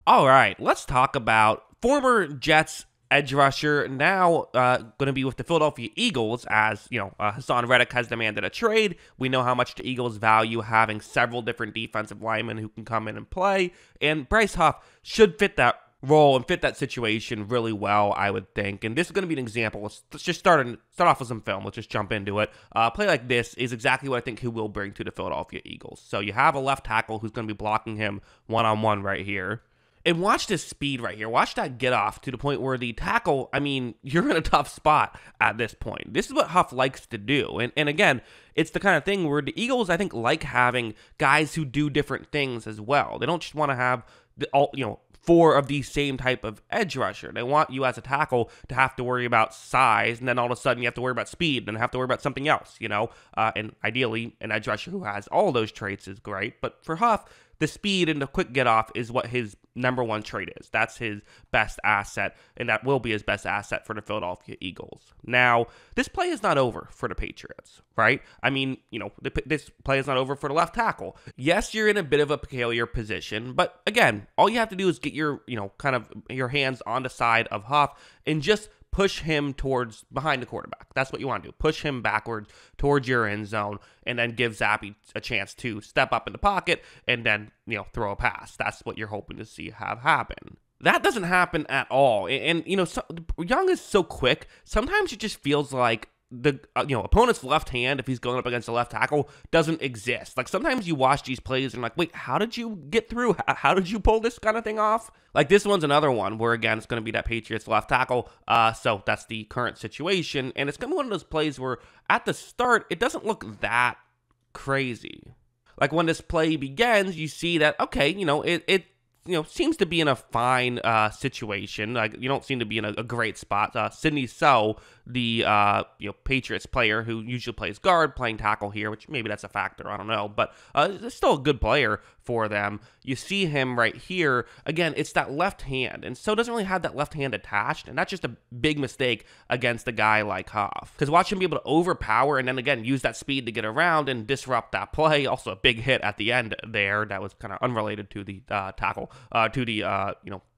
All right, let's talk about former Jets edge rusher, now going to be with the Philadelphia Eagles, as Hassan Reddick has demanded a trade. We know how much the Eagles value having several different defensive linemen who can come in and play, and Bryce Huff should fit that role and fit that situation really well, I would think. And this is going to be an example. Let's just start off with some film. Let's just jump into it. A play like this is exactly what I think he will bring to the Philadelphia Eagles. So you have a left tackle who's going to be blocking him one-on-one right here. And watch this speed right here. Watch that get off to the point where the tackle, I mean, you're in a tough spot at this point. This is what Huff likes to do. And again, it's the kind of thing where the Eagles, I think, like having guys who do different things as well. They don't just want to have four of the same type of edge rusher. They want you as a tackle to have to worry about size, and then all of a sudden you have to worry about speed, and have to worry about something else, and ideally, an edge rusher who has all those traits is great. But for Huff, the speed and the quick get off is what his number one trait is. That's his best asset, and that will be his best asset for the Philadelphia Eagles. Now, this play is not over for the Patriots, right? I mean, this play is not over for the left tackle. Yes, you're in a bit of a peculiar position, but again, all you have to do is get your, kind of your hands on the side of Huff and just push him towards behind the quarterback. That's what you want to do. Push him backwards towards your end zone, and then give Zappe a chance to step up in the pocket and then, throw a pass. That's what you're hoping to see have happen. That doesn't happen at all. And Young is so quick. Sometimes it just feels like the opponent's left hand, if he's going up against a left tackle, doesn't exist. Like, sometimes you watch these plays and like, wait, how did you get through? How did you pull this kind of thing off? Like, this one's another one where, again, it's going to be that Patriots left tackle. So that's the current situation. And it's going to be one of those plays where at the start, it doesn't look that crazy. Like, when this play begins, you see that, okay, it seems to be in a fine situation. Like, you don't seem to be in a great spot. Sidney So, the Patriots player who usually plays guard, playing tackle here, which maybe that's a factor, I don't know, but it's still a good player for them. You see him right here. Again, it's that left hand, and So doesn't really have that left hand attached, and that's just a big mistake against a guy like Huff. Because watch him be able to overpower and then, again, use that speed to get around and disrupt that play. Also, a big hit at the end there that was kind of unrelated to the tackle, to the,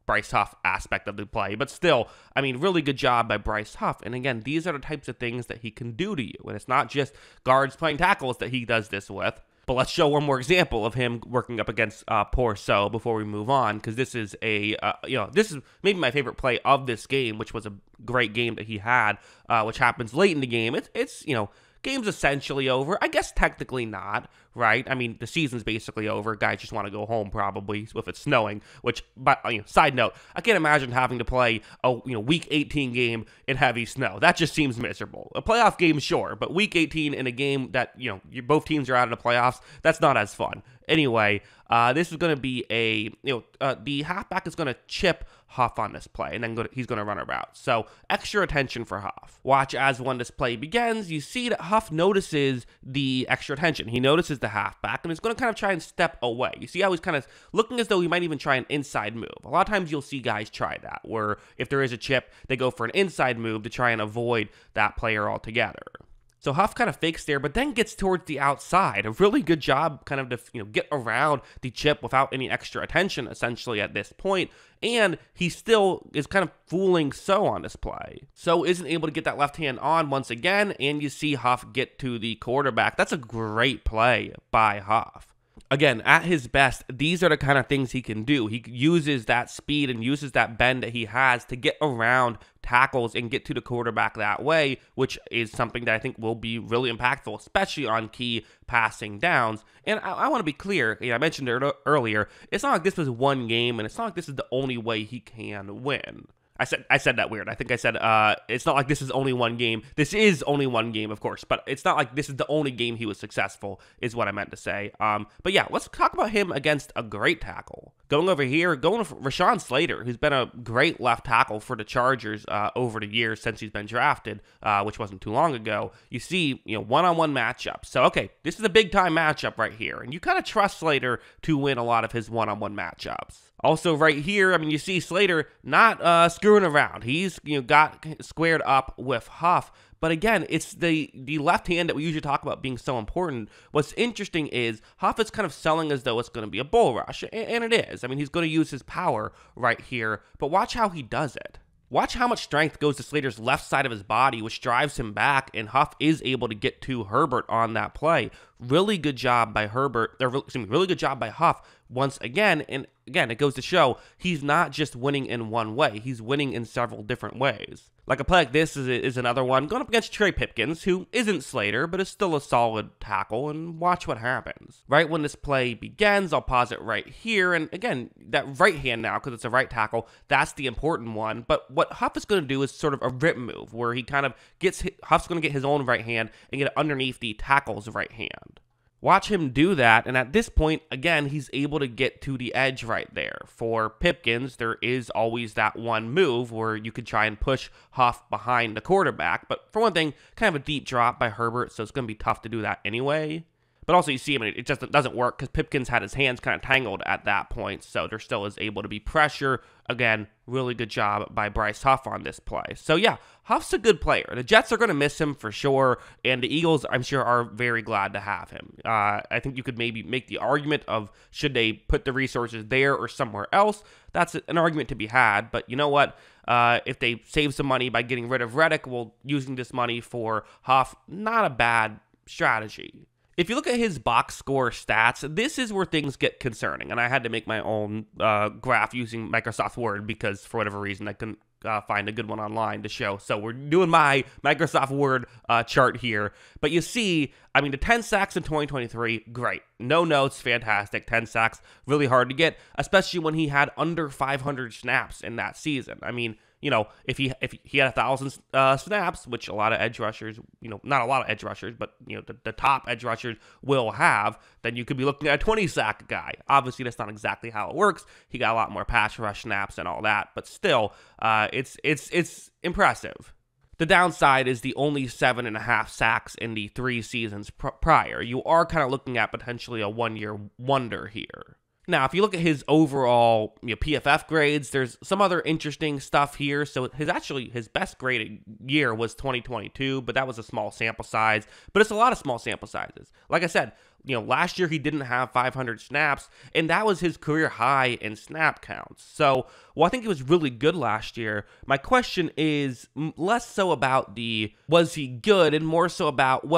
Bryce Huff aspect of the play. But still, I mean, really good job by Bryce Huff. And again, these are the types of things that he can do to you. And it's not just guards playing tackles that he does this with. But let's show one more example of him working up against poor So before we move on, because this is this is maybe my favorite play of this game, which was a great game that he had, which happens late in the game. It's game's essentially over. I guess technically not, right? I mean, the season's basically over. Guys just want to go home probably if it's snowing, which, but side note, I can't imagine having to play a week 18 game in heavy snow. That just seems miserable. A playoff game, sure, but week 18 in a game that, both teams are out of the playoffs, that's not as fun. Anyway, this is going to be the halfback is going to chip Huff on this play, and then he's going to run a route. So, extra attention for Huff. Watch as when this play begins, you see that Huff notices the extra attention. He notices the halfback, and he's going to kind of try and step away. You see how he's kind of looking as though he might even try an inside move. A lot of times you'll see guys try that, where if there is a chip, they go for an inside move to try and avoid that player altogether. So Huff kind of fakes there, but then gets towards the outside. A really good job kind of to get around the chip without any extra attention, essentially, at this point. And he still is kind of fooling So on this play. So isn't able to get that left hand on once again, and you see Huff get to the quarterback. That's a great play by Huff. Again, at his best, these are the kind of things he can do. He uses that speed and uses that bend that he has to get around tackles and get to the quarterback that way, which is something that I think will be really impactful, especially on key passing downs. And I want to be clear, I mentioned it earlier, it's not like this was one game, and it's not like this is the only way he can win. I said that weird. I think I said it's not like this is only one game. This is only one game, of course, but it's not like this is the only game he was successful, is what I meant to say. But yeah, let's talk about him against a great tackle. Going over here, going with Rashawn Slater, who's been a great left tackle for the Chargers over the years since he's been drafted, which wasn't too long ago. You see, one-on-one matchups. So, okay, this is a big-time matchup right here, and you kind of trust Slater to win a lot of his one-on-one matchups. Also, right here, I mean, you see Slater not screwing around. He's got squared up with Huff, But again, it's the left hand that we usually talk about being so important. What's interesting is Huff is kind of selling as though it's going to be a bull rush, and it is. I mean, he's going to use his power right here, but watch how he does it. Watch how much strength goes to Slater's left side of his body, which drives him back, and Huff is able to get to Herbert on that play. Really good job by really good job by Huff once again. And again, it goes to show he's not just winning in one way. He's winning in several different ways. Like a play like this is another one going up against Trey Pipkins, who isn't Slater, but is still a solid tackle, and watch what happens. Right when this play begins, I'll pause it right here, and again, that right hand now, because it's a right tackle, that's the important one, but what Huff is going to do is sort of a rip move, where he kind of Huff's going to get his own right hand and get it underneath the tackle's right hand. Watch him do that, and at this point, again, he's able to get to the edge right there. For Pipkins, there is always that one move where you could try and push Huff behind the quarterback, but for one thing, kind of a deep drop by Herbert, so it's going to be tough to do that anyway. But also, you see, I mean, it just doesn't work because Pipkins had his hands kind of tangled at that point, so there still is able to be pressure. Again, really good job by Bryce Huff on this play. So yeah, Huff's a good player. The Jets are going to miss him for sure, and the Eagles, I'm sure, are very glad to have him. I think you could maybe make the argument of should they put the resources there or somewhere else. That's an argument to be had, but you know what? If they save some money by getting rid of Reddick, well, using this money for Huff, not a bad strategy. If you look at his box score stats, this is where things get concerning. And I had to make my own graph using Microsoft Word because for whatever reason I couldn't find a good one online to show. So we're doing my Microsoft Word chart here. But you see, I mean, the 10 sacks in 2023, great. No notes, fantastic. 10 sacks, really hard to get, especially when he had under 500 snaps in that season. I mean, you know, if he had 1,000 snaps, which a lot of edge rushers, you know, not a lot of edge rushers, but, you know, the top edge rushers will have, then you could be looking at a 20-sack guy. Obviously, that's not exactly how it works. He got a lot more pass rush snaps and all that, but still, it's impressive. The downside is the only 7.5 sacks in the 3 seasons prior. You are kind of looking at potentially a one-year wonder here. Now, if you look at his overall PFF grades, there's some other interesting stuff here. So his best graded year was 2022, but that was a small sample size. But it's a lot of small sample sizes. Like I said, last year he didn't have 500 snaps, and that was his career high in snap counts. So, I think he was really good last year. My question is less so about was he good, and more so about,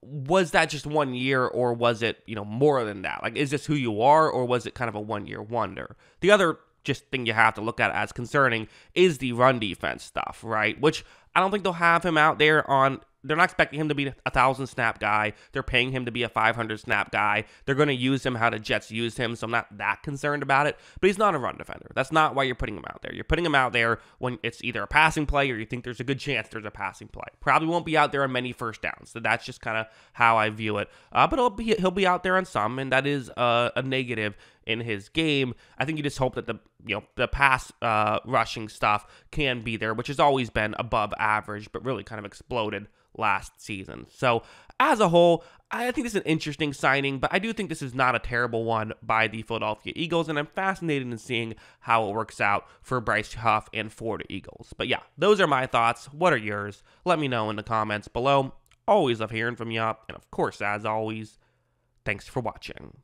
was that just 1 year, or was it, more than that? Like, is this who you are, or was it kind of a one-year wonder? The other just thing you have to look at as concerning is the run defense stuff, right? Which I don't think they'll have him out there on. They're not expecting him to be a 1,000 snap guy. They're paying him to be a 500 snap guy. They're going to use him how the Jets used him, so I'm not that concerned about it. But he's not a run defender. That's not why you're putting him out there. You're putting him out there when it's either a passing play or you think there's a good chance there's a passing play. Probably won't be out there on many first downs. So that's just kind of how I view it. But he'll be out there on some, and that is a negative in his game. I think you just hope that the pass rushing stuff can be there, which has always been above average, but really kind of exploded last season. So as a whole, I think this is an interesting signing, but I do think this is not a terrible one by the Philadelphia Eagles, and I'm fascinated in seeing how it works out for Bryce Huff and for the Eagles. But yeah, those are my thoughts. What are yours? Let me know in the comments below. Always love hearing from you, and of course, as always, thanks for watching.